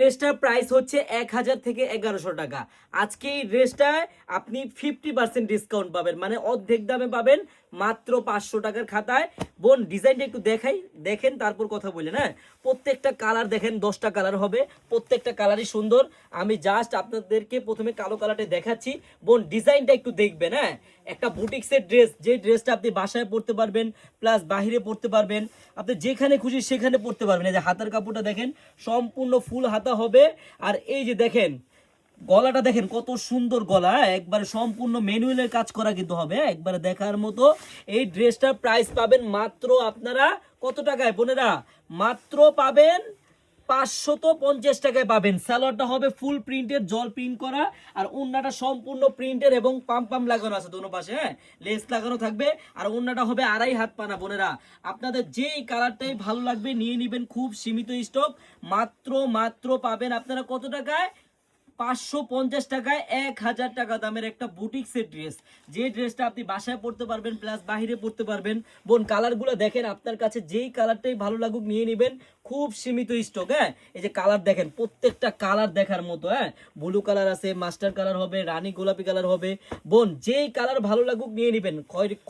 ড্রেসটার প্রাইস হচ্ছে 1000 থেকে 1100 টাকা। আজকে এই ড্রেসটায় আপনি 50% ডিসকাউন্ট পাবেন, মানে অর্ধেক দামে পাবেন মাত্র 500 টাকার খাতায়। বোন ডিজাইনটা একটু দেখাই, দেখেন তারপর কথা বলেন। হ্যাঁ, প্রত্যেকটা কালার দেখেন, 10টা কালার হবে, প্রত্যেকটা কালারই সুন্দর। আমি জাস্ট আপনাদেরকে প্রথমে কালো কালারটা দেখাচ্ছি। বোন ডিজাইনটা একটু দেখবেন। হ্যাঁ, একটা বুটিক্সের ড্রেস, যে ড্রেসটা আপনি বাসায় পরতে পারবেন প্লাস বাহিরে পরতে পারবেন, আপনি যেখানে খুশি সেখানে পরতে পারবেন। এই যে হাতার কাপড়টা দেখেন, সম্পূর্ণ ফুল হাতা হবে। আর এই যে দেখেন গলাটা দেখেন কত সুন্দর গলা, একবারে সম্পূর্ণ ম্যানুয়ালের কাজ করা কিন্তু হবে, একবারে দেখার মতো। এই ড্রেসটার প্রাইস পাবেন মাত্র আপনারা কত টাকায় বোনেরা? মাত্র পাবেন 550 টাকায় পাবেন। সালোয়ারটা হবে ফুল প্রিন্টের, জল প্রিন্ট করা, আর ওন্নাটা সম্পূর্ণ প্রিন্টের এবং পাম পাম লাগানো আছে দোনো পাশে। হ্যাঁ, লেস লাগানো থাকবে। আর ওন্নাটা হবে 2.5 হাত পানা বোনেরা। আপনাদের যেই কালারটাই ভালো লাগবে নিয়ে নেবেন, খুব সীমিত স্টক। মাত্র পাবেন আপনারা কত টাকায়? 550 টাকায় 1000 টাকা দামের একটা বুটিক্সের ড্রেস। যে ড্রেসটা আপনি বাসায় পরতে পারবেন প্লাস বাহিরে পরতে পারবেন। বোন কালারগুলো দেখেন, আপনার কাছে যেই কালারটাই ভালো লাগুক নিয়ে নেবেন, খুব সীমিত স্টক। হ্যাঁ, এই যে কালার দেখেন, প্রত্যেকটা কালার দেখার মতো। হ্যাঁ, ব্লু কালার আছে, মাস্টার কালার হবে, রানী গোলাপি কালার হবে। বোন যেই কালার ভালো লাগুক নিয়ে নেবেন।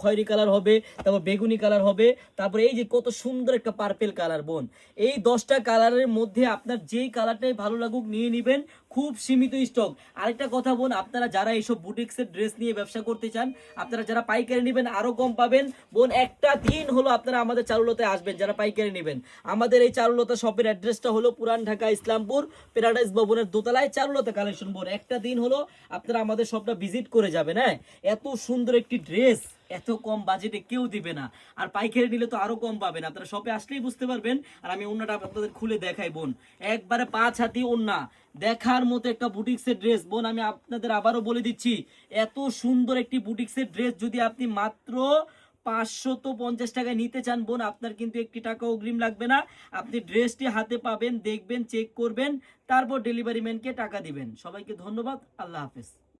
খয়েরি কালার হবে, তারপর বেগুনি কালার হবে, তারপর এই যে কত সুন্দর একটা পার্পেল কালার। বোন এই 10টা কালারের মধ্যে আপনার যেই কালারটাই ভালো লাগুক নিয়ে নেবেন, খুব সীমিত স্টক। আরেকটা কথা বোন, আপনারা যারা এইসব বুটিক্সের ড্রেস নিয়ে ব্যবসা করতে চান, আপনারা যারা পাইকারি নেবেন আরো কম পাবেন। বোন একটা দিন হলো আপনারা আমাদের চারুলতায় আসবেন যারা পাইকারি নেবেন। আমাদের এই চারুলতা শপের অ্যাড্রেসটা হলো পুরান ঢাকা ইসলামপুর প্যারাডাইস ভবনের দোতলায় চারুলতা কালেকশন। বোন একটা দিন হলো আপনারা আমাদের শপটা ভিজিট করে যাবেন। হ্যাঁ, এত সুন্দর একটি ড্রেস এত কম বাজেটে কেউ দিবে না। আর পাইকারি নিলে তো আরো কম পাবেন, আপনারা শপে আসলেই বুঝতে পারবেন। আর আমি ওন্নাটা আপনাদের খুলে দেখাই বোন, একবারে 5 হাতি ওন্না, দেখার মতো একটা বুটিক্সের ড্রেস। বোন আমি আপনাদের আবারও বলে দিচ্ছি, এত সুন্দর একটি বুটিক্সের ড্রেস যদি আপনি মাত্র 550 টাকায় নিতে চান বোন, আপনার কিন্তু 1 টাকা অগ্রিম লাগবে না। আপনি ড্রেসটি হাতে পাবেন, দেখবেন, চেক করবেন, তারপর ডেলিভারি ম্যানকে টাকা দিবেন। সবাইকে ধন্যবাদ, আল্লাহ হাফেজ।